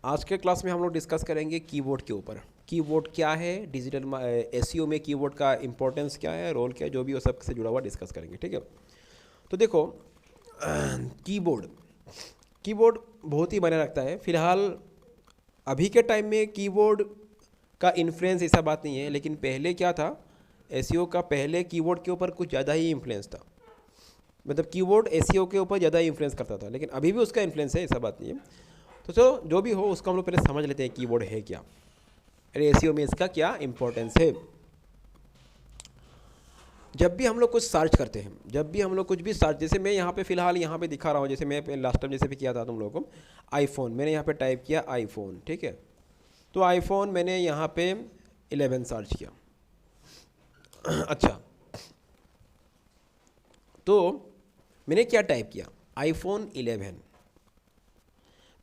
आज के क्लास में हम लोग डिस्कस करेंगे कीबोर्ड के ऊपर। कीबोर्ड क्या है, डिजिटल एसईओ में कीबोर्ड का इंपॉर्टेंस क्या है, रोल क्या है, जो भी वो सब से जुड़ा हुआ डिस्कस करेंगे। ठीक है, तो देखो कीबोर्ड कीबोर्ड बहुत ही मायने रखता है। फिलहाल अभी के टाइम में कीबोर्ड का इन्फ्लुएंस ऐसा बात नहीं है, लेकिन पहले क्या था, एसईओ का पहले कीबोर्ड के ऊपर कुछ ज़्यादा ही इन्फ्लुएंस था। मतलब कीबोर्ड एसईओ के ऊपर ज़्यादा इन्फ्लुएंस करता था, लेकिन अभी भी उसका इन्फ्लुएंस है, ऐसा बात नहीं है। तो चलो जो भी हो उसको हम लोग पहले समझ लेते हैं कीबोर्ड है क्या, एसईओ में इसका क्या इंपॉर्टेंस है। जब भी हम लोग कुछ सर्च करते हैं, जब भी हम लोग कुछ भी सर्च, जैसे मैं यहाँ पे फिलहाल यहाँ पे दिखा रहा हूँ, जैसे मैं लास्ट टाइम जैसे भी किया था तुम लोगों को, आईफोन मैंने यहाँ पे टाइप किया आईफोन। ठीक है, तो आईफोन मैंने यहाँ पे 11 सर्च किया। अच्छा, तो मैंने क्या टाइप किया, आईफोन 11।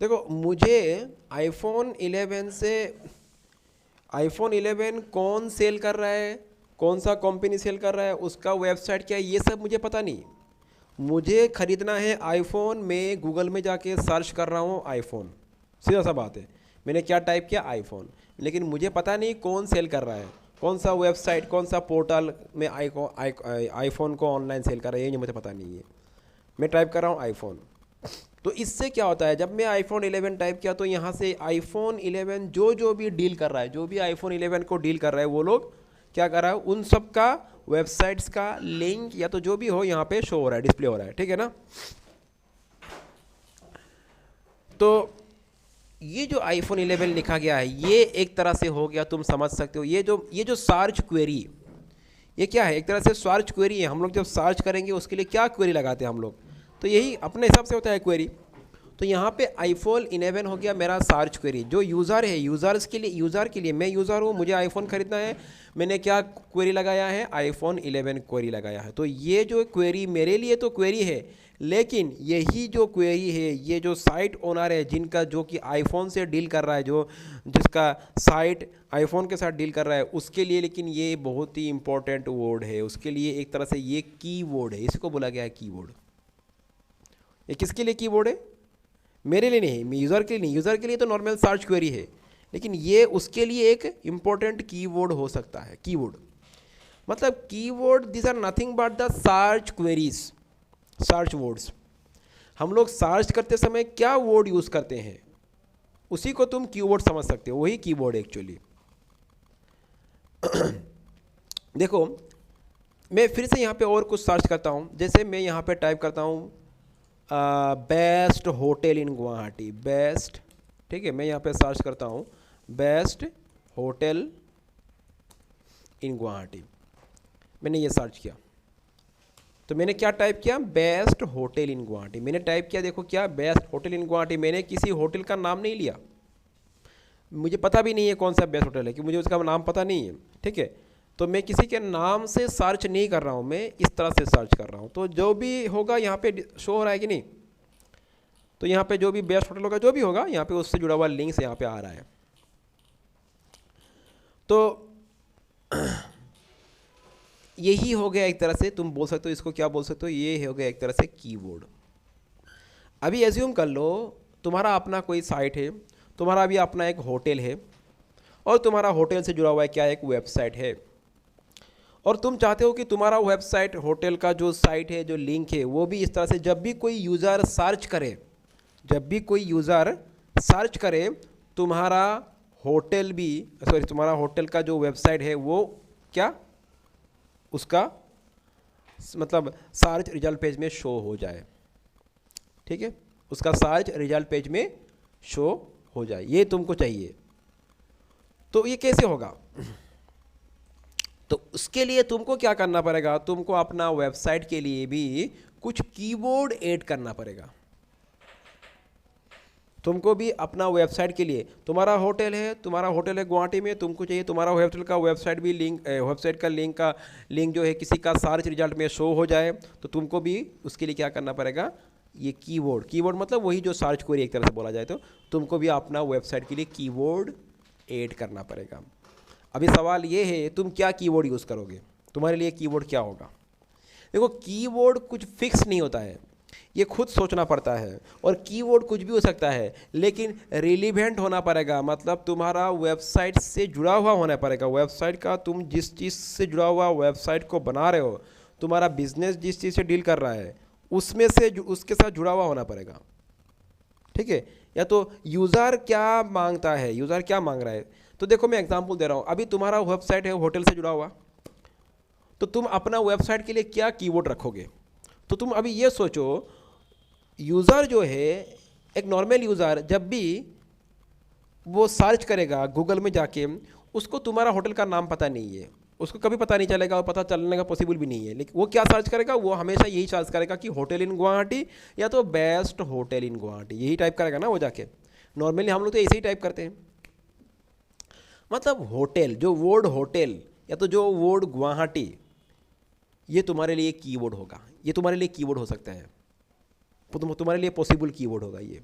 देखो मुझे आईफोन 11 से, आईफोन 11 कौन सेल कर रहा है, कौन सा कंपनी सेल कर रहा है, उसका वेबसाइट क्या है, ये सब मुझे पता नहीं। मुझे ख़रीदना है आईफोन, मैं गूगल में जाके सर्च कर रहा हूँ आईफोन, सीधा सा बात है। मैंने क्या टाइप किया, आईफोन, लेकिन मुझे पता नहीं कौन सेल कर रहा है, कौन सा वेबसाइट, कौन सा पोर्टल में आईफोन को ऑनलाइन सेल कर रहा है, ये मुझे पता नहीं है। मैं टाइप कर रहा हूँ आईफोन। तो इससे क्या होता है, जब मैं आईफोन 11 टाइप किया तो यहाँ से आईफोन 11 जो भी डील कर रहा है, जो भी आईफोन 11 को डील कर रहा है, वो लोग क्या कर रहा है, उन सब का वेबसाइट्स का लिंक या तो जो भी हो यहाँ पे शो हो रहा है, डिस्प्ले हो रहा है। ठीक है ना, तो ये जो आईफोन 11 लिखा गया है, ये एक तरह से हो गया, तुम समझ सकते हो, ये जो सर्च क्वेरी, ये क्या है, एक तरह से सर्च क्वेरी है। हम लोग जब सर्च करेंगे उसके लिए क्या क्वेरी लगाते हैं हम लोग, तो यही अपने हिसाब से होता है क्वेरी। तो यहाँ पे आईफोन 11 हो गया मेरा सर्च क्वेरी। जो यूज़र है, यूज़र्स के लिए, यूज़र के लिए, मैं यूज़र हूँ, मुझे आईफोन ख़रीदना है, मैंने क्या क्वेरी लगाया है, आईफोन 11 क्वेरी लगाया है। तो ये जो क्वेरी मेरे लिए तो क्वेरी है, लेकिन यही जो क्वेरी है, ये जो साइट ओनर है, जिनका जो कि आईफोन से डील कर रहा है, जो जिसका साइट आईफोन के साथ डील कर रहा है, उसके लिए लेकिन ये बहुत ही इंपॉर्टेंट वर्ड है, उसके लिए एक तरह से ये कीवर्ड है, इसको बोला गया है कीवर्ड। ये किसके लिए कीवर्ड है, मेरे लिए नहीं, यूज़र के लिए नहीं। यूज़र के लिए तो नॉर्मल सर्च क्वेरी है, लेकिन ये उसके लिए एक इंपॉर्टेंट कीवर्ड हो सकता है। कीवर्ड मतलब keyword, this are nothing but the search queries, search words. हम लोग सर्च करते समय क्या वर्ड यूज़ करते हैं, उसी को तुम कीवर्ड समझ सकते हो, वही कीवर्ड एक्चुअली। देखो मैं फिर से यहाँ पे और कुछ सर्च करता हूँ, जैसे मैं यहाँ पे टाइप करता हूँ best hotel in Guwahati, best. ठीक है, मैं यहाँ पे सर्च करता हूँ बेस्ट होटल इन गुवाहाटी, मैंने ये सर्च किया। तो मैंने क्या टाइप किया, बेस्ट होटल इन गुवाहाटी मैंने टाइप किया। देखो क्या, बेस्ट होटल इन गुवाहाटी, मैंने किसी होटल का नाम नहीं लिया, मुझे पता भी नहीं है कौन सा बेस्ट होटल है, कि मुझे उसका नाम पता नहीं है। ठीक है, तो मैं किसी के नाम से सर्च नहीं कर रहा हूँ, मैं इस तरह से सर्च कर रहा हूँ। तो जो भी होगा यहाँ पे शो हो रहा है कि नहीं, तो यहाँ पे जो भी बेस्ट होटल होगा, जो भी होगा, यहाँ पे उससे जुड़ा हुआ लिंक्स यहाँ पे आ रहा है। तो यही हो गया एक तरह से, तुम बोल सकते हो इसको, क्या बोल सकते हो, ये हो गया एक तरह से कीवर्ड। अभी एज्यूम कर लो तुम्हारा अपना कोई साइट है, तुम्हारा भी अपना एक होटल है, और तुम्हारा होटल से जुड़ा हुआ है क्या, एक वेबसाइट है, और तुम चाहते हो कि तुम्हारा वेबसाइट, होटल का जो साइट है, जो लिंक है, वो भी इस तरह से जब भी कोई यूज़र सर्च करे, जब भी कोई यूज़र सर्च करे, तुम्हारा होटल भी, सॉरी, तुम्हारा होटल का जो वेबसाइट है वो क्या, उसका मतलब सर्च रिजल्ट पेज में शो हो जाए। ठीक है, उसका सर्च रिजल्ट पेज में शो हो जाए, ये तुमको चाहिए। तो ये कैसे होगा, तो उसके लिए तुमको क्या करना पड़ेगा, तुमको अपना वेबसाइट के लिए भी कुछ कीवर्ड ऐड करना पड़ेगा। तुमको भी अपना वेबसाइट के लिए, तुम्हारा होटल है, गुवाहाटी में, तुमको चाहिए तुम्हारा होटल का वेबसाइट भी लिंक, वेबसाइट का लिंक जो है किसी का सर्च रिजल्ट में शो हो जाए, तो तुमको भी उसके लिए क्या करना पड़ेगा, ये कीवर्ड मतलब वही जो सर्च क्वेरी एक तरह से बोला जाए, तो तुमको भी अपना वेबसाइट के लिए कीवर्ड ऐड करना पड़ेगा। अभी सवाल ये है, तुम क्या कीवर्ड यूज़ करोगे, तुम्हारे लिए कीवर्ड क्या होगा। देखो कीवर्ड कुछ फिक्स नहीं होता है, ये खुद सोचना पड़ता है। और कीवर्ड कुछ भी हो सकता है, लेकिन रिलीवेंट होना पड़ेगा, मतलब तुम्हारा वेबसाइट से जुड़ा हुआ होना पड़ेगा। वेबसाइट का तुम जिस चीज़ से जुड़ा हुआ वेबसाइट को बना रहे हो, तुम्हारा बिजनेस जिस चीज़ से डील कर रहा है उसमें से उसके साथ जुड़ा हुआ होना पड़ेगा। ठीक है। या तो यूज़र क्या मांगता है, यूज़र क्या मांग रहा है। तो देखो मैं एग्जांपल दे रहा हूँ, अभी तुम्हारा वेबसाइट है होटल से जुड़ा हुआ, तो तुम अपना वेबसाइट के लिए क्या कीवर्ड रखोगे। तो तुम अभी ये सोचो, यूज़र जो है, एक नॉर्मल यूज़र जब भी वो सर्च करेगा गूगल में जाके, उसको तुम्हारा होटल का नाम पता नहीं है, उसको कभी पता नहीं चलेगा और पता चलने का पॉसिबल भी नहीं है। लेकिन वो क्या सर्च करेगा, वो हमेशा यही सर्च करेगा कि होटल इन गुवाहाटी या तो बेस्ट होटल इन गुवाहाटी, यही टाइप करेगा ना वो जाके। नॉर्मली हम लोग तो ऐसे ही टाइप करते हैं। मतलब होटल, जो वर्ड होटल या तो जो वर्ड गुवाहाटी, ये तुम्हारे लिए कीवर्ड होगा, ये तुम्हारे लिए कीवर्ड हो सकता है, तुम्हारे लिए पॉसिबल कीवर्ड होगा ये।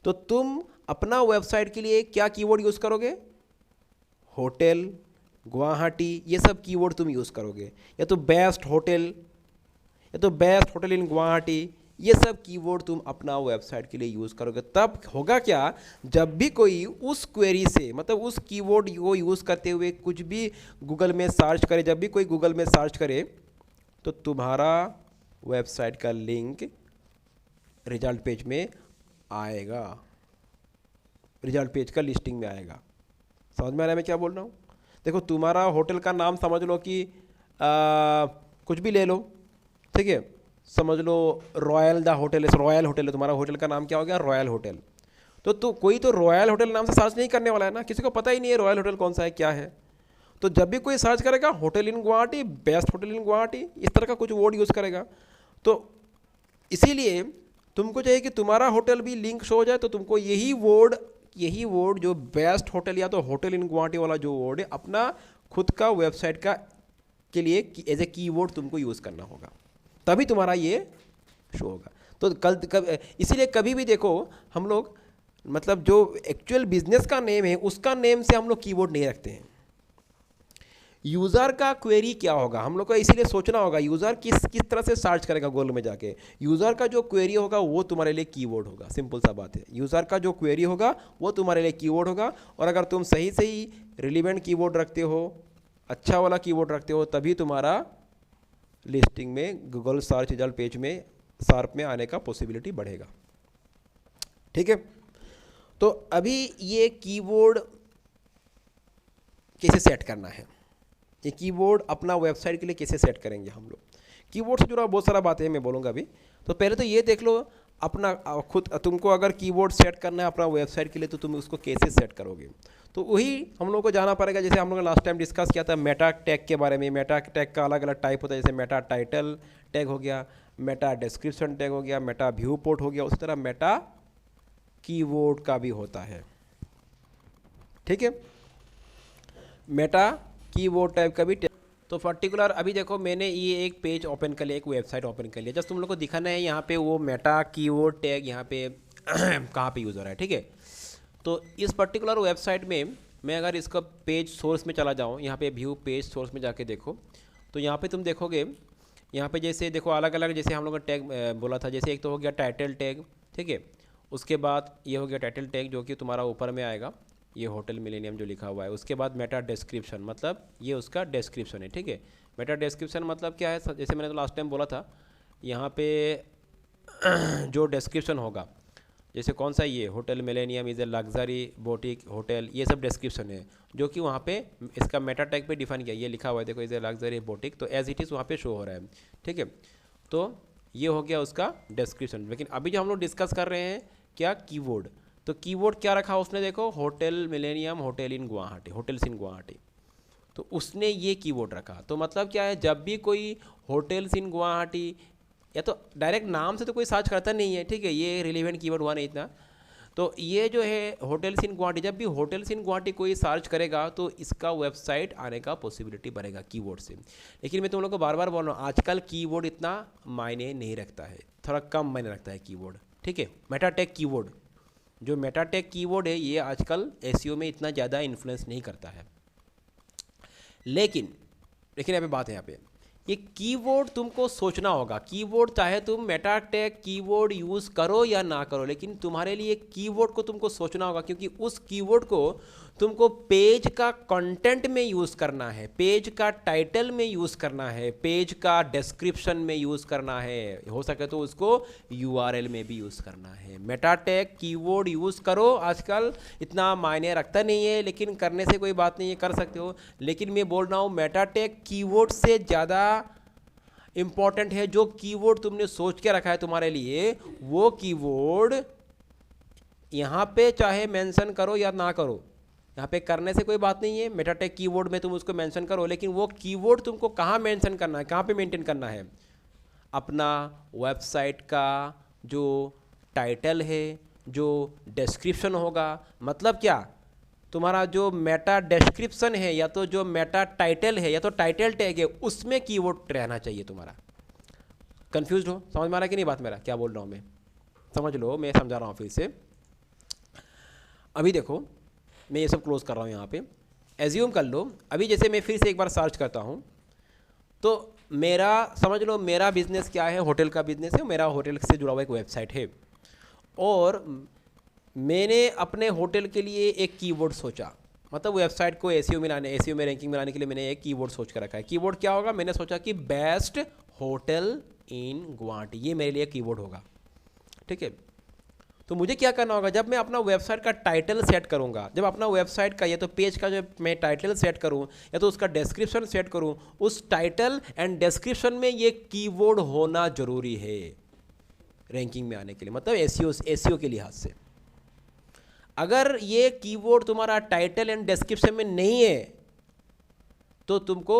तो तुम अपना वेबसाइट के लिए क्या कीवर्ड यूज़ करोगे, होटल, गुवाहाटी, ये सब कीवर्ड तुम यूज़ करोगे, या तो बेस्ट होटल, या तो बेस्ट होटल इन गुवाहाटी, ये सब कीवर्ड तुम अपना वेबसाइट के लिए यूज़ करोगे। तब होगा क्या, जब भी कोई उस क्वेरी से, मतलब उस कीवर्ड को यूज़ करते हुए कुछ भी गूगल में सर्च करे, जब भी कोई गूगल में सर्च करे, तो तुम्हारा वेबसाइट का लिंक रिजल्ट पेज में आएगा, रिजल्ट पेज का लिस्टिंग में आएगा। समझ में आ रहा है मैं क्या बोल रहा हूँ। देखो तुम्हारा होटल का नाम समझ लो कि कुछ भी ले लो, ठीक है, समझ लो रॉयल द होटल है, रॉयल होटल है, तुम्हारा होटल का नाम क्या हो गया, रॉयल होटल। तो कोई तो रॉयल होटल नाम से सर्च नहीं करने वाला है ना, किसी को पता ही नहीं है रॉयल होटल कौन सा है, क्या है। तो जब भी कोई सर्च करेगा hotel in Guwahati, best hotel in Guwahati, इस तरह का कुछ वर्ड यूज़ करेगा। तो इसीलिए तुमको चाहिए कि तुम्हारा होटल भी लिंक शो हो जाए, तो तुमको यही वर्ड जो बेस्ट होटल या तो होटल इन गुवाहाटी वाला जो वर्ड है, अपना खुद का वेबसाइट का के लिए एज ए कीवर्ड तुमको यूज़ करना होगा, तभी तुम्हारा ये शो होगा। तो इसीलिए कभी भी देखो हम लोग, मतलब जो एक्चुअल बिजनेस का नेम है उसका नेम से हम लोग कीवर्ड नहीं रखते हैं। यूज़र का क्वेरी क्या होगा, हम लोग को इसीलिए सोचना होगा यूज़र किस तरह से सर्च करेगा गूगल में जाके। यूज़र का जो क्वेरी होगा वो तुम्हारे लिए कीवर्ड होगा, सिंपल सा बात है। यूज़र का जो क्वेरी होगा वो तुम्हारे लिए कीवर्ड होगा, और अगर तुम सही सही रिलीवेंट कीवर्ड रखते हो, अच्छा वाला कीवर्ड रखते हो, तभी तुम्हारा लिस्टिंग में गूगल सर्च रिजल्ट पेज में शार्प में आने का पॉसिबिलिटी बढ़ेगा। ठीक है। तो अभी ये कीवर्ड कैसे सेट करना है, ये कीवर्ड अपना वेबसाइट के लिए कैसे सेट करेंगे हम लोग। कीवर्ड से जुड़ा बहुत सारा बातें मैं बोलूँगा अभी। तो पहले तो ये देख लो अपना खुद, तुमको अगर कीवर्ड सेट करना है अपना वेबसाइट के लिए, तो तुम उसको कैसे सेट करोगे। तो वही हम लोग को जाना पड़ेगा, जैसे हम लोग ने लास्ट टाइम डिस्कस किया था मेटा टैग के बारे में। मेटा टैग का अलग अलग टाइप होता है, जैसे मेटा टाइटल टैग हो गया, मेटा डिस्क्रिप्शन टैग हो गया, मेटा व्यू पोर्ट हो गया, उसी तरह मेटा कीवर्ड का भी होता है। ठीक है, मेटा कीवर्ड टाइप का भी। तो पर्टिकुलर अभी देखो मैंने ये एक पेज ओपन कर लिया, एक वेबसाइट ओपन कर लिया, जस्ट तुम लोग को दिखाना है यहाँ पे वो मेटा कीवर्ड टैग यहाँ पे कहाँ पे यूज़ हो रहा है। ठीक है। तो इस पर्टिकुलर वेबसाइट में मैं अगर इसका पेज सोर्स में चला जाऊँ, यहाँ पे व्यू पेज सोर्स में जाके देखो, तो यहाँ पे तुम देखोगे, यहाँ पे जैसे देखो अलग अलग, जैसे हम लोग ने टैग बोला था, जैसे एक तो हो गया टाइटल टैग, ठीक है, उसके बाद ये हो गया टाइटल टैग जो कि तुम्हारा ऊपर में आएगा, ये होटल मिलेनियम जो लिखा हुआ है। उसके बाद मेटा डिस्क्रिप्शन, मतलब ये उसका डिस्क्रिप्शन है। ठीक है। मेटा डिस्क्रिप्शन मतलब क्या है, जैसे मैंने तो लास्ट टाइम बोला था, यहाँ पे जो डिस्क्रिप्शन होगा, जैसे कौन सा, ये hotel millennium is a luxury boutique hotel, ये सब डिस्क्रिप्शन है जो कि वहाँ पे इसका मेटा टैग पे डिफाइन किया, ये लिखा हुआ है देखो, इज़ ए लग्जरी बोटिक, तो एज इट इज़ वहाँ पे शो हो रहा है। ठीक है। तो ये हो गया उसका डिस्क्रिप्शन। लेकिन अभी जो हम लोग डिस्कस कर रहे हैं क्या, कीवर्ड। तो कीवर्ड क्या रखा उसने, देखो hotel Millennium, hotel in Guwahati, hotels in Guwahati, तो उसने ये कीवर्ड रखा। तो मतलब क्या है, जब भी कोई होटल्स इन गुवाहाटी, या तो डायरेक्ट नाम से तो कोई सर्च करता नहीं है, ठीक है, ये रिलेवेंट कीवर्ड हुआ नहीं इतना। तो ये जो है होटल्स इन गुवाहाटी, जब भी होटल्स इन गुवाहाटी कोई सर्च करेगा तो इसका वेबसाइट आने का पॉसिबिलिटी बढ़ेगा कीवर्ड से। लेकिन मैं तुम लोग को बार बार बोल रहा हूँ, आजकल कीवर्ड इतना मायने नहीं रखता है, थोड़ा कम मायने रखता है कीवर्ड। ठीक है। मेटा टैग कीवर्ड, जो मेटा टैग कीवर्ड है, ये आजकल एसईओ में इतना ज़्यादा इन्फ्लुएंस नहीं करता है। लेकिन यहाँ पे बात है, यहाँ पे ये कीवर्ड तुमको सोचना होगा। कीवर्ड चाहे तुम मेटा टैग कीवर्ड यूज़ करो या ना करो, लेकिन तुम्हारे लिए कीवर्ड को तुमको सोचना होगा, क्योंकि उस कीवर्ड को तुमको पेज का कंटेंट में यूज़ करना है, पेज का टाइटल में यूज़ करना है, पेज का डिस्क्रिप्शन में यूज़ करना है, हो सके तो उसको यूआरएल में भी यूज़ करना है। मेटा टैग कीवर्ड यूज़ करो, आजकल इतना मायने रखता नहीं है, लेकिन करने से कोई बात नहीं है, कर सकते हो। लेकिन मैं बोल रहा हूँ मेटा टैग कीवर्ड से ज़्यादा इम्पॉर्टेंट है जो कीवर्ड तुमने सोच के रखा है तुम्हारे लिए, वो कीवर्ड यहाँ पे चाहे मेंशन करो या ना करो, यहाँ पे करने से कोई बात नहीं है। मेटा टैग कीवर्ड में तुम उसको मेंशन करो, लेकिन वो कीवर्ड तुमको कहाँ मेंशन करना है, कहाँ पे मेंटेन करना है? अपना वेबसाइट का जो टाइटल है, जो डिस्क्रिप्शन होगा, मतलब क्या, तुम्हारा जो मेटा डिस्क्रिप्शन है या तो जो मेटा टाइटल है या तो टाइटल टैग है, उसमें कीवर्ड रहना चाहिए तुम्हारा। कंफ्यूज हो? समझ में आ रहा है कि नहीं बात मेरा क्या बोल रहा हूँ मैं? समझ लो, मैं समझा रहा हूँ फिर से। अभी देखो, मैं ये सब क्लोज कर रहा हूँ यहाँ पे। एज्यूम कर लो, अभी जैसे मैं फिर से एक बार सर्च करता हूँ, तो मेरा समझ लो मेरा बिजनेस क्या है, होटल का बिजनेस है, मेरा होटल से जुड़ा हुआ एक वेबसाइट है, और मैंने अपने होटल के लिए एक कीवर्ड सोचा, मतलब वेबसाइट को एसईओ में लाने, एसईओ में रैंकिंग में लाने के लिए मैंने एक कीवर्ड सोच कर रखा है। कीवर्ड क्या होगा? मैंने सोचा कि बेस्ट होटल इन गुवाहाटी, ये मेरे लिए कीवर्ड होगा, ठीक है। तो मुझे क्या करना होगा, जब मैं अपना वेबसाइट का टाइटल सेट करूंगा, जब अपना वेबसाइट का या तो पेज का जो मैं टाइटल सेट करूं या तो उसका डिस्क्रिप्शन सेट करूं, उस टाइटल एंड डिस्क्रिप्शन में ये कीवर्ड होना जरूरी है रैंकिंग में आने के लिए, मतलब एसईओ के लिहाज से। अगर ये कीवर्ड तुम्हारा टाइटल एंड डिस्क्रिप्शन में नहीं है तो तुमको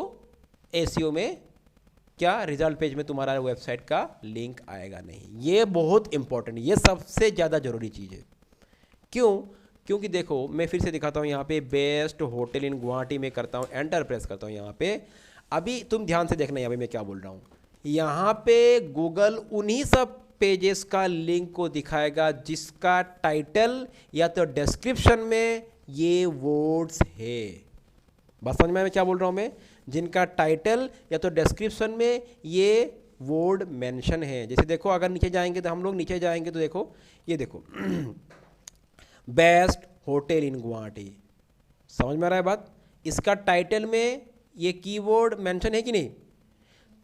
एसईओ में क्या रिजल्ट पेज में तुम्हारा वेबसाइट का लिंक आएगा नहीं। ये बहुत इंपॉर्टेंट, ये सबसे ज़्यादा ज़रूरी चीज़ है। क्यों? क्योंकि देखो मैं फिर से दिखाता हूँ, यहाँ पे बेस्ट होटल इन गुवाहाटी में करता हूँ, एंटर प्रेस करता हूँ यहाँ पे। अभी तुम ध्यान से देखना यहाँ पे मैं क्या बोल रहा हूँ। यहाँ पे गूगल उन्हीं सब पेजेस का लिंक को दिखाएगा जिसका टाइटल या तो डिस्क्रिप्शन में ये वर्ड्स है। बात समझ में मैं क्या बोल रहा हूँ मैं? जिनका टाइटल या तो डिस्क्रिप्शन में ये वर्ड मेंशन है। जैसे देखो, अगर नीचे जाएंगे तो हम लोग नीचे जाएंगे तो देखो, ये देखो बेस्ट होटल इन गुवाहाटी, समझ में आ रहा है बात? इसका टाइटल में ये कीवर्ड मेंशन है कि नहीं?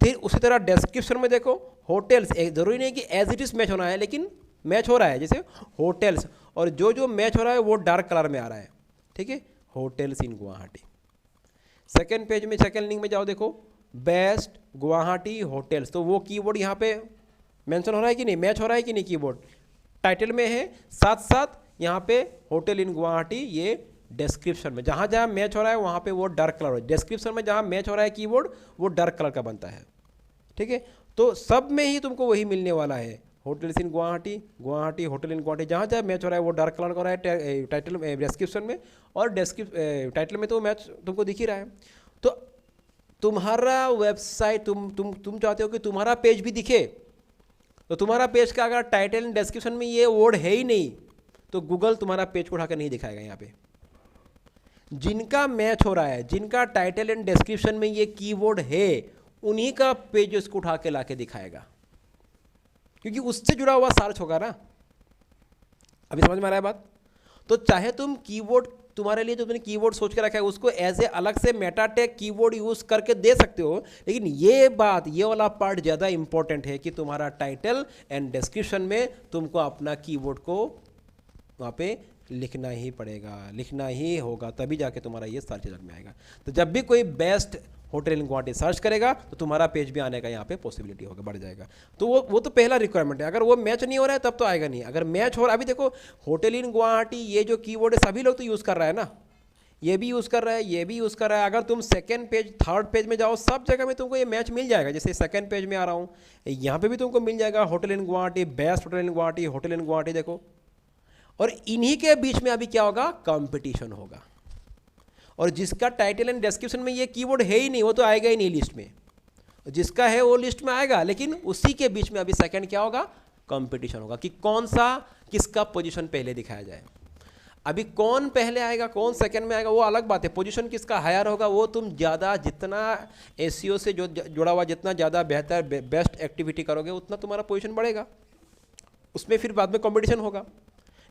फिर उसी तरह डिस्क्रिप्शन में देखो होटल्स, एक ज़रूरी नहीं कि एज इट इज़ मैच होना है, लेकिन मैच हो रहा है, जैसे होटल्स, और जो मैच हो रहा है वो डार्क कलर में आ रहा है, ठीक है, hotels in Guwahati. Second page में, सेकेंड लिंक में जाओ, देखो बेस्ट गुवाहाटी होटल्स, तो वो कीवर्ड यहाँ पे मेंशन हो रहा है कि नहीं, मैच हो रहा है कि नहीं? कीवर्ड टाइटल में है, साथ साथ यहाँ पे होटल इन गुवाहाटी ये डिस्क्रिप्शन में, जहाँ जहाँ मैच हो रहा है वहाँ पे वो डार्क कलर, डिस्क्रिप्शन में जहाँ मैच हो रहा है कीवर्ड वो डार्क कलर का बनता है, ठीक है। तो सब में ही तुमको वही मिलने वाला है, hotels in Guwahati, Guwahati hotel in Guwahati, जहाँ जहाँ मैच हो रहा है वो डार्क कलर का हो रहा है टाइटल डिस्क्रिप्शन में, और टाइटल में तो मैच तुमको दिख ही रहा है। तो तुम्हारा वेबसाइट, तुम चाहते हो कि तुम्हारा पेज भी दिखे, तो तुम्हारा पेज का अगर टाइटल एंड डिस्क्रिप्शन में ये वर्ड है ही नहीं तो गूगल तुम्हारा पेज को उठाकर नहीं दिखाएगा। यहाँ पे जिनका मैच हो रहा है, जिनका टाइटल एंड डिस्क्रिप्शन में ये कीवर्ड है, उन्हीं का पेज उसको उठा के लाके दिखाएगा, क्योंकि उससे जुड़ा हुआ सर्च होगा ना। अभी समझ में आ रहा है बात? तो चाहे तुम कीवर्ड, तुम्हारे लिए जो तुमने कीवर्ड सोच के रखा है उसको एज ए अलग से मेटा टैग कीवर्ड यूज करके दे सकते हो, लेकिन ये बात, ये वाला पार्ट ज़्यादा इंपॉर्टेंट है कि तुम्हारा टाइटल एंड डिस्क्रिप्शन में तुमको अपना कीवर्ड को वहाँ पे लिखना ही पड़ेगा, लिखना ही होगा, तभी जाके तुम्हारा ये सर्च रिजल्ट में आएगा। तो जब भी कोई best hotel in Guwahati search करेगा तो तुम्हारा पेज भी आने का यहाँ पे पॉसिबिलिटी होगा, बढ़ जाएगा। तो वो तो पहला रिक्वायरमेंट है। अगर वो मैच नहीं हो रहा है तब तो आएगा नहीं। अगर मैच हो रहा है, अभी देखो होटल इन गुवाहाटी ये जो कीवर्ड है सभी लोग तो यूज़ कर रहा है ना, ये भी यूज़ कर रहा है, ये भी यूज़ कर रहा है। अगर तुम सेकंड पेज, थर्ड पेज में जाओ, सब जगह में तुमको ये मैच मिल जाएगा। जैसे सेकंड पेज में आ रहा हूँ, यहाँ पे भी तुमको मिल जाएगा hotel in Guwahati, best hotel in Guwahati, hotel in Guwahati, देखो। और इन्हीं के बीच में अभी क्या होगा, कंपटीशन होगा। और जिसका टाइटल एंड डिस्क्रिप्शन में ये कीवर्ड है ही नहीं वो तो आएगा ही नहीं लिस्ट में, जिसका है वो लिस्ट में आएगा, लेकिन उसी के बीच में अभी सेकंड क्या होगा, कंपटीशन होगा कि कौन सा, किसका पोजीशन पहले दिखाया जाए। अभी कौन पहले आएगा कौन सेकंड में आएगा वो अलग बात है, पोजीशन किसका हायर होगा वो तुम ज़्यादा, जितना एसईओ से जो जुड़ा हुआ जितना ज़्यादा बेहतर बेस्ट एक्टिविटी करोगे उतना तुम्हारा पोजीशन बढ़ेगा, उसमें फिर बाद में कंपटीशन होगा।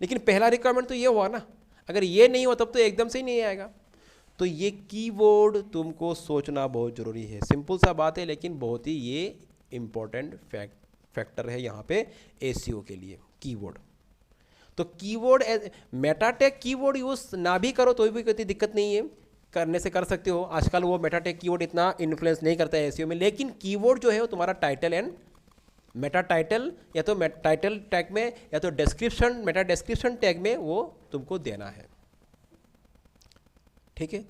लेकिन पहला रिक्वायरमेंट तो ये हुआ ना, अगर ये नहीं हुआ तब तो एकदम से ही नहीं आएगा। तो ये कीवर्ड तुमको सोचना बहुत ज़रूरी है, सिंपल सा बात है लेकिन बहुत ही ये इम्पोर्टेंट फैक्टर है यहाँ पे एसईओ के लिए कीवर्ड। तो keyword Meta tag keyword use ना भी करो तो भी कोई दिक्कत नहीं है, करने से कर सकते हो। आजकल वो मेटा टैग कीवर्ड इतना इन्फ्लुएंस नहीं करता है एसईओ में, लेकिन कीवर्ड जो है वो तुम्हारा टाइटल एंड मेटा टाइटल या तो टाइटल टैग में या तो डिस्क्रिप्शन मेटा डिस्क्रिप्शन टैग में वो तुमको देना है, ठीक है।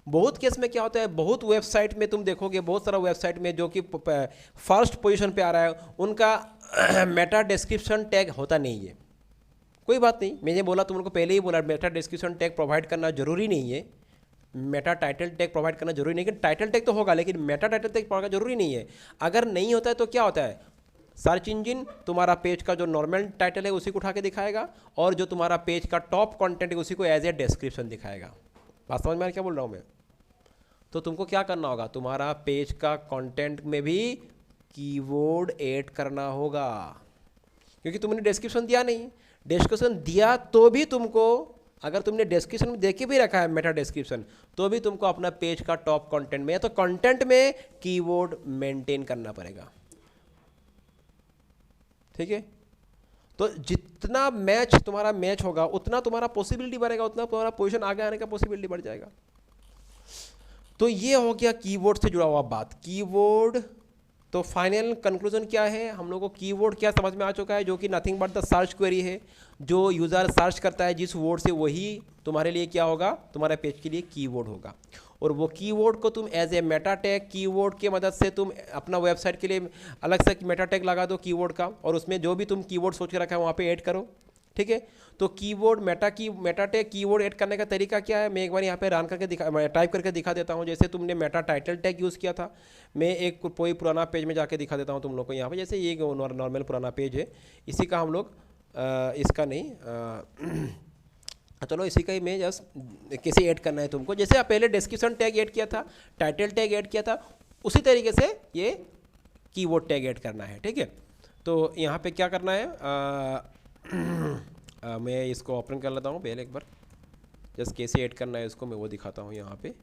बहुत केस में क्या होता है, बहुत वेबसाइट में तुम देखोगे, बहुत सारा वेबसाइट में जो कि फर्स्ट पोजीशन पे आ रहा है उनका मेटा डिस्क्रिप्शन टैग होता नहीं है। कोई बात नहीं, मैंने बोला तुम लोग को पहले ही बोला मेटा डिस्क्रिप्शन टैग प्रोवाइड करना जरूरी नहीं है, मेटा टाइटल टैग प्रोवाइड करना जरूरी नहीं, लेकिन टाइटल टैग तो होगा लेकिन मेटा टाइटल टैग प्रोवाइड जरूरी नहीं है। अगर नहीं होता है तो क्या होता है, सर्च इंजन तुम्हारा पेज का जो नॉर्मल टाइटल है उसी को उठा के दिखाएगा और जो तुम्हारा पेज का टॉप कंटेंट है उसी को एज ए डिस्क्रिप्शन दिखाएगा। बात समझ में क्या बोल रहा हूँ मैं। तो तुमको क्या करना होगा, तुम्हारा पेज का कंटेंट में भी कीवर्ड ऐड करना होगा, क्योंकि तुमने डिस्क्रिप्शन दिया नहीं। डिस्क्रिप्शन दिया तो भी तुमको, अगर तुमने डिस्क्रिप्शन में देके भी रखा है मेटा डिस्क्रिप्शन, तो भी तुमको अपना पेज का टॉप कंटेंट में या तो कंटेंट में कीवर्ड मेंटेन करना पड़ेगा, ठीक है। तो जितना मैच तुम्हारा मैच होगा उतना तुम्हारा पॉसिबिलिटी बढ़ेगा, उतना तुम्हारा पोजीशन आगे आने का पॉसिबिलिटी बढ़ जाएगा। तो ये हो गया कीवर्ड से जुड़ा हुआ बात। कीवर्ड तो फाइनल कंक्लूजन क्या है, हम लोगों को कीवर्ड क्या समझ में आ चुका है, जो कि nothing but the search query है। जो यूज़र सर्च करता है जिस वर्ड से, वही तुम्हारे लिए क्या होगा, तुम्हारे पेज के लिए कीवर्ड होगा। और वो कीवर्ड को तुम as a meta tag keyword के मदद से तुम अपना वेबसाइट के लिए अलग से मेटा टैग लगा दो कीवर्ड का, और उसमें जो भी तुम कीवर्ड सोच के रखा है वहाँ पे ऐड करो, ठीक है। तो keyword Meta tag keyword add करने का तरीका क्या है, मैं एक बार यहाँ पे रन करके टाइप करके दिखा देता हूँ। जैसे तुमने मेटा टाइटल टैग यूज़ किया था, मैं एक कोई पुराना पेज में जाके दिखा देता हूँ तुम लोग को। यहाँ पे जैसे ये नॉर्मल पुराना पेज है, इसी का हम लोग इसका नहीं चलो इसी का ही मैं जस्ट कैसे ऐड करना है तुमको। जैसे आप पहले डिस्क्रिप्शन टैग ऐड किया था, टाइटल टैग ऐड किया था, उसी तरीके से ये कीवर्ड टैग ऐड करना है, ठीक है। तो यहाँ पे क्या करना है, मैं इसको ओपन कर लेता हूँ पहले एक बार, जस्ट कैसे ऐड करना है इसको मैं वो दिखाता हूँ यहाँ पे।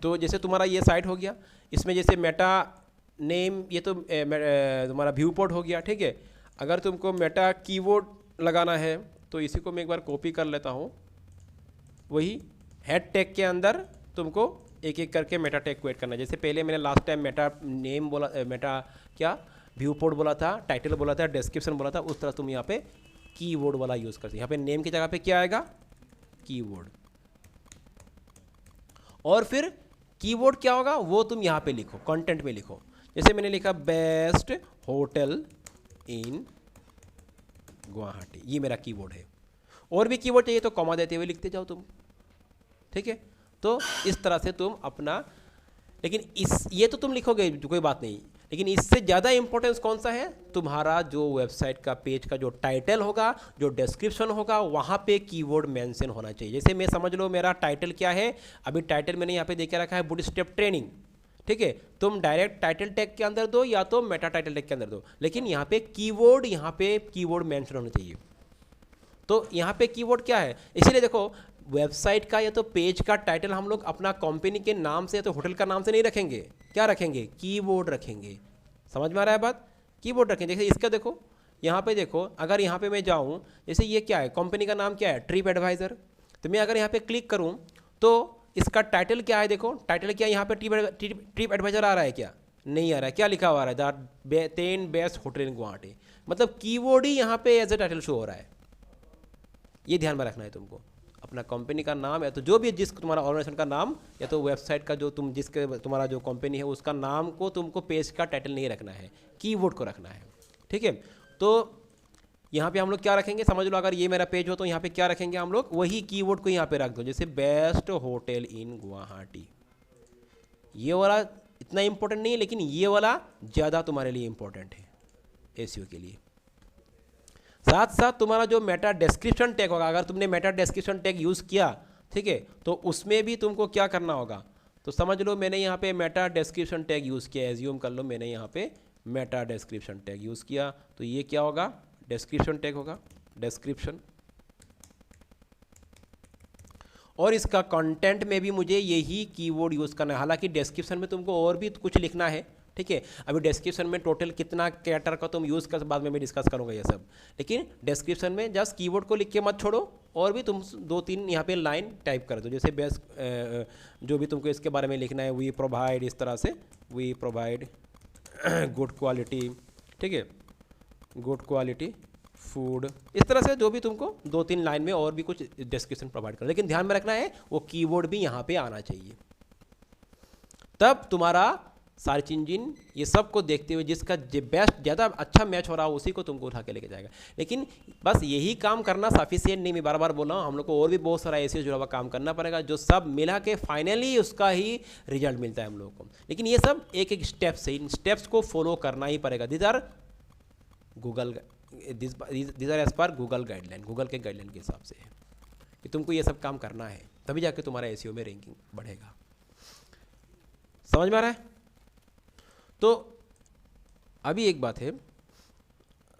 तो जैसे तुम्हारा ये साइट हो गया, इसमें जैसे मेटा नेम, ये तो तुम्हारा व्यू पोर्ट हो गया, ठीक है। अगर तुमको मेटा कीवर्ड लगाना है तो इसी को मैं एक बार कॉपी कर लेता हूँ। वही हेड टैग के अंदर तुमको एक एक करके मेटा टैग को ऐड करना है। जैसे पहले मैंने लास्ट टाइम मेटा नेम बोला, मेटा क्या व्यू पोर्ट बोला था, टाइटल बोला था, डिस्क्रिप्शन बोला था, उस तरह तुम यहाँ पे कीवर्ड वाला यूज़ करते हो। यहाँ पे नेम की जगह पे क्या आएगा, कीवर्ड। और फिर कीवर्ड क्या होगा वो तुम यहाँ पे लिखो, कंटेंट में लिखो। जैसे मैंने लिखा बेस्ट होटल इन गुवाहाटी, ये मेरा कीवर्ड है। और भी कीवर्ड चाहिए तो कॉमा देते हुए लिखते जाओ तुम, ठीक है। तो इस तरह से तुम अपना, लेकिन ये तो तुम लिखोगे कोई बात नहीं, लेकिन इससे ज़्यादा इंपॉर्टेंस कौन सा है, तुम्हारा जो वेबसाइट का पेज का जो टाइटल होगा, जो डिस्क्रिप्शन होगा, वहाँ पे कीवर्ड मेंशन होना चाहिए। जैसे मैं समझ लो मेरा टाइटल क्या है, अभी टाइटल मैंने यहाँ पे दे के रखा है बूटस्ट्रैप ट्रेनिंग, ठीक है। तुम डायरेक्ट टाइटल टैग के अंदर दो या तो मेटा टाइटल टैग के अंदर दो, लेकिन यहाँ पे कीवर्ड मेंशन होना चाहिए। तो यहाँ पे कीवर्ड क्या है, इसीलिए देखो वेबसाइट का या तो पेज का टाइटल हम लोग अपना कंपनी के नाम से या तो होटल का नाम से नहीं रखेंगे, क्या रखेंगे, कीवर्ड रखेंगे। समझ में आ रहा है बात, कीवर्ड रखेंगे। जैसे इसका देखो, यहाँ पे देखो, अगर यहाँ पे मैं जाऊँ, जैसे ये क्या है, कंपनी का नाम क्या है, ट्रिप एडवाइज़र। तो मैं अगर यहाँ पे क्लिक करूँ तो इसका टाइटल क्या है, देखो टाइटल क्या है, यहाँ पे ट्रिप एडवाइज़र आ रहा है क्या, नहीं आ रहा है। क्या लिखा हुआ आ रहा है, 10 बेस्ट होटल इन गुवाहाटी, मतलब कीवर्ड ही यहाँ पे एज ए टाइटल शो हो रहा है। ये ध्यान में रखना है तुमको, अपना कंपनी का नाम या तो जो भी जिस तुम्हारा ऑर्गेनाइजेशन का नाम या तो वेबसाइट का जो तुम जिसके तुम्हारा जो कंपनी है उसका नाम को तुमको पेज का टाइटल नहीं रखना है, कीवर्ड को रखना है, ठीक है। तो यहाँ पे हम लोग क्या रखेंगे, समझ लो अगर ये मेरा पेज हो तो यहाँ पे क्या रखेंगे हम लोग, वही कीवर्ड को यहाँ पे रख दो। जैसे बेस्ट होटल इन गुवाहाटी, ये वाला इतना इंपॉर्टेंट नहीं है, लेकिन ये वाला ज़्यादा तुम्हारे लिए इंपॉर्टेंट है एसईओ के लिए। साथ साथ तुम्हारा जो मेटा डिस्क्रिप्शन टैग होगा, अगर तुमने मेटा डिस्क्रिप्शन टैग यूज़ किया, ठीक है, तो उसमें भी तुमको क्या करना होगा, तो समझ लो मैंने यहाँ पे मेटा डिस्क्रिप्शन टैग यूज़ किया, एज्यूम कर लो मैंने यहाँ पे मेटा डिस्क्रिप्शन टैग यूज़ किया, तो ये क्या होगा, डिस्क्रिप्शन टैग होगा, डिस्क्रिप्शन। और इसका कंटेंट में भी मुझे यही कीवर्ड यूज़ करना है। हालांकि डिस्क्रिप्शन में तुमको और भी कुछ लिखना है, ठीक है, अभी डिस्क्रिप्शन में टोटल कितना कैरेक्टर का तुम यूज़ कर, बाद में मैं डिस्कस करूंगा ये सब, लेकिन डिस्क्रिप्शन में जस्ट कीवर्ड को लिख के मत छोड़ो, और भी तुम 2-3 यहाँ पे लाइन टाइप कर दो, जैसे बेस्ट जो भी तुमको इसके बारे में लिखना है, वी प्रोवाइड, इस तरह से वी प्रोवाइड गुड क्वालिटी, ठीक है, गुड क्वालिटी फूड, इस तरह से जो भी तुमको 2-3 लाइन में और भी कुछ डिस्क्रिप्शन प्रोवाइड करो, लेकिन ध्यान में रखना है वो कीवर्ड भी यहाँ पे आना चाहिए, तब तुम्हारा सर्च इंजन ये सब को देखते हुए जिसका बेस्ट ज़्यादा अच्छा मैच हो रहा हो उसी को तुमको उठा के लेके जाएगा। लेकिन बस यही काम करना सफिशिएंट नहीं, मैं बार बार बोल रहा हूँ, हम लोग को और भी बहुत सारा ऐसे जुड़ा हुआ काम करना पड़ेगा जो सब मिला के फाइनली उसका ही रिजल्ट मिलता है हम लोग को। लेकिन ये सब एक एक स्टेप्स है, इन स्टेप्स को फॉलो करना ही पड़ेगा। This are as per Google guideline, Google के गाइडलाइन के हिसाब से है कि तुमको ये सब काम करना है, तभी जाके तुम्हारा एसईओ में रैंकिंग बढ़ेगा। समझ में आ रहा है? तो अभी एक बात है,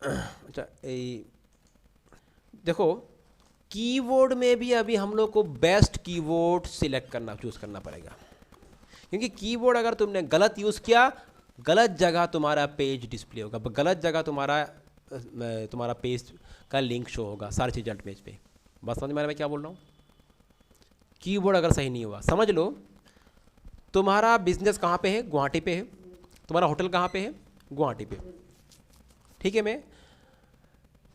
अच्छा देखो कीवर्ड में भी अभी हम लोग को बेस्ट कीवर्ड सिलेक्ट करना, चूज करना पड़ेगा, क्योंकि कीवर्ड अगर तुमने गलत यूज़ किया, गलत जगह तुम्हारा पेज डिस्प्ले होगा, गलत जगह तुम्हारा पेज का लिंक शो होगा सर्च रिजल्ट पेज पे। बस समझ में आ रहा है मैं क्या बोल रहा हूँ? कीवर्ड अगर सही नहीं हुआ, समझ लो तुम्हारा बिजनेस कहाँ पे है, गुवाहाटी पे है, तुम्हारा होटल कहाँ पे है, गुवाहाटी पे, ठीक है। मैं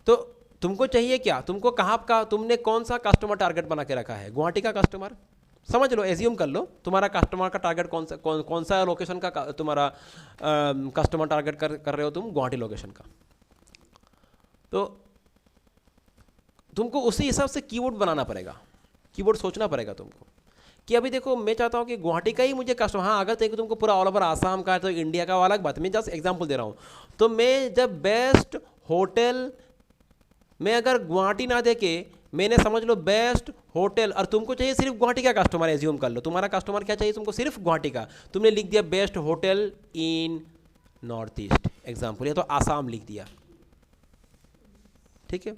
तो तुमको चाहिए क्या, तुमको कहाँ का, तुमने कौन सा कस्टमर टारगेट बना के रखा है, गुवाहाटी का कस्टमर, समझ लो, एज्यूम कर लो तुम्हारा कस्टमर का टारगेट कौन सा लोकेशन का तुम्हारा कस्टमर टारगेट कर रहे हो तुम, गुवाहाटी लोकेशन का। तो तुमको उसी हिसाब से कीवर्ड बनाना पड़ेगा, कीवर्ड सोचना पड़ेगा तुमको कि अभी देखो मैं चाहता हूँ कि गुवाहाटी का ही मुझे कस्टमर, हाँ अगर तुमको पूरा ऑल ओवर आसाम का तो इंडिया का अलग बात, मैं जस्ट एग्जांपल दे रहा हूँ। तो मैं जब बेस्ट होटल में अगर गुवाहाटी ना दे के मैंने समझ लो बेस्ट होटल, और तुमको चाहिए सिर्फ गुवाहाटी का कस्टमर, एज्यूम कर लो तुम्हारा कस्टमर क्या चाहिए तुमको, सिर्फ गुवाहाटी का, तुमने लिख दिया best hotel in north east example, या तो आसाम लिख दिया, ठीक है।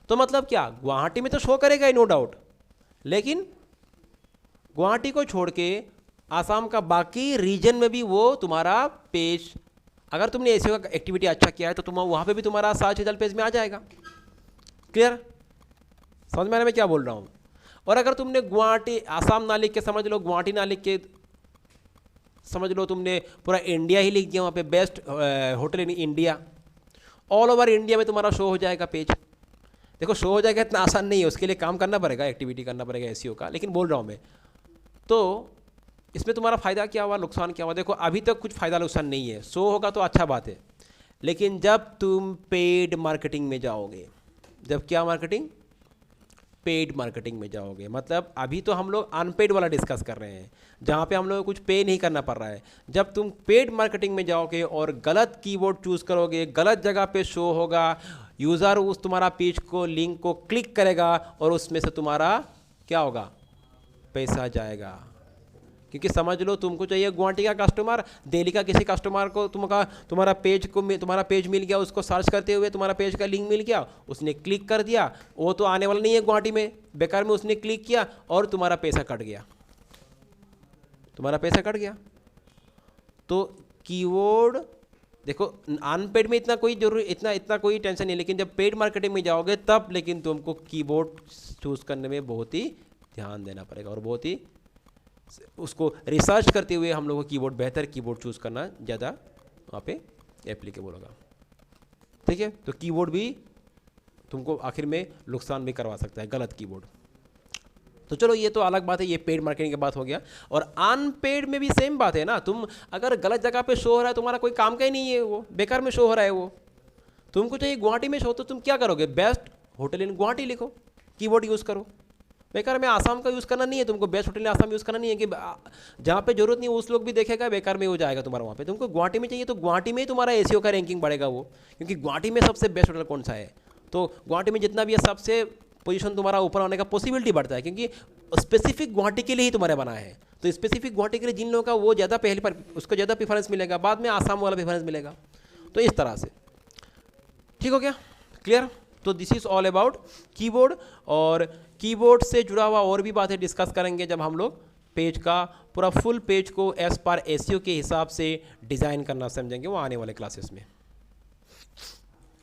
तो मतलब क्या, गुवाहाटी में तो शो करेगा ही नो डाउट, लेकिन गुवाहाटी को छोड़ के आसाम का बाकी रीजन में भी वो तुम्हारा पेज, अगर तुमने ऐसे का एक्टिविटी अच्छा किया है तो तुम वहाँ पे भी तुम्हारा सर्च रिजल्ट पेज में आ जाएगा। क्लियर? समझ में आ रहा है मैं क्या बोल रहा हूँ? और अगर तुमने गुवाहाटी आसाम ना लिख के, समझ लो गुवाहाटी ना लिख के, समझ लो तुमने पूरा इंडिया ही लिख दिया, वहाँ पे best hotel in India, all over India में तुम्हारा शो हो जाएगा पेज। देखो शो हो जाएगा इतना आसान नहीं है, उसके लिए काम करना पड़ेगा, एक्टिविटी करना पड़ेगा एसईओ का, लेकिन बोल रहा हूँ मैं। तो इसमें तुम्हारा फ़ायदा क्या हुआ, नुकसान क्या हुआ? देखो अभी तक कुछ फ़ायदा नुकसान नहीं है, शो होगा तो अच्छा बात है, लेकिन जब तुम पेड मार्केटिंग में जाओगे, जब क्या मार्केटिंग, पेड मार्केटिंग में जाओगे, मतलब अभी तो हम लोग अनपेड वाला डिस्कस कर रहे हैं जहाँ पे हम लोग को कुछ पे नहीं करना पड़ रहा है। जब तुम पेड मार्केटिंग में जाओगे और गलत कीवर्ड चूज़ करोगे, गलत जगह पे शो होगा, यूज़र उस तुम्हारा पेज को लिंक को क्लिक करेगा और उसमें से तुम्हारा क्या होगा, पैसा जाएगा। क्योंकि समझ लो तुमको चाहिए गुवाहाटी का कस्टमर, दिल्ली का किसी कस्टमर को तुम्हारा पेज मिल गया, उसको सर्च करते हुए तुम्हारा पेज का लिंक मिल गया, उसने क्लिक कर दिया, वो तो आने वाला नहीं है गुवाहाटी में, बेकार में उसने क्लिक किया और तुम्हारा पैसा कट गया, तुम्हारा पैसा कट गया। तो कीवर्ड देखो अनपेड में इतना कोई जरूरी, इतना कोई टेंशन नहीं, लेकिन जब पेड मार्केटिंग में जाओगे तब लेकिन तुमको कीवर्ड चूज करने में बहुत ही ध्यान देना पड़ेगा, और बहुत ही उसको रिसर्च करते हुए हम लोगों को कीवर्ड, बेहतर कीवर्ड चूज करना ज़्यादा वहाँ पे एप्लीकेबल होगा, ठीक है। तो कीवर्ड भी तुमको आखिर में नुकसान भी करवा सकता है, गलत कीवर्ड। तो चलो ये तो अलग बात है, ये पेड मार्केटिंग की बात हो गया। और अनपेड में भी सेम बात है ना, तुम अगर गलत जगह पे शो हो रहा है, तुम्हारा कोई काम का ही नहीं है, वो बेकार में शो हो रहा है, वो तुमको चाहिए गुवाहाटी में शो, तो तुम क्या करोगे, बेस्ट होटल इन गुवाहाटी लिखो, कीवर्ड यूज़ करो। बेकार में आसाम का यूज़ करना नहीं है तुमको, best hotel in Assam use करना नहीं है कि जहाँ पे जरूरत नहीं उस लोग भी देखेगा, बेकार में हो जाएगा तुम्हारा। वहाँ पे तुमको गुवाहाटी में चाहिए तो गुवाहाटी में ही तुम्हारा एसईओ का रैंकिंग बढ़ेगा वो, क्योंकि गुवाहाटी में सबसे बेस्ट होटल कौन सा है, तो गुवाहाटी में जितना भी है सबसे पोजीशन तुम्हारा ऊपर आने का पॉसिबिलिटी बढ़ता है, क्योंकि स्पेसिफिक गुवाहाटी के लिए ही तुम्हारे बना है। तो स्पेसिफिक गुवाहाटी के लिए जिन लोगों का वो ज़्यादा पहले पर उसको ज़्यादा प्रेफरेंस मिलेगा, बाद में आसाम वाला प्रेफरेंस मिलेगा। तो इस तरह से ठीक हो गया, क्लियर। तो this is all about keyboard, और कीबोर्ड से जुड़ा हुआ और भी बातें डिस्कस करेंगे जब हम लोग पेज का पूरा फुल पेज को एस पर एसईओ के हिसाब से डिज़ाइन करना समझेंगे, वो आने वाले क्लासेस में।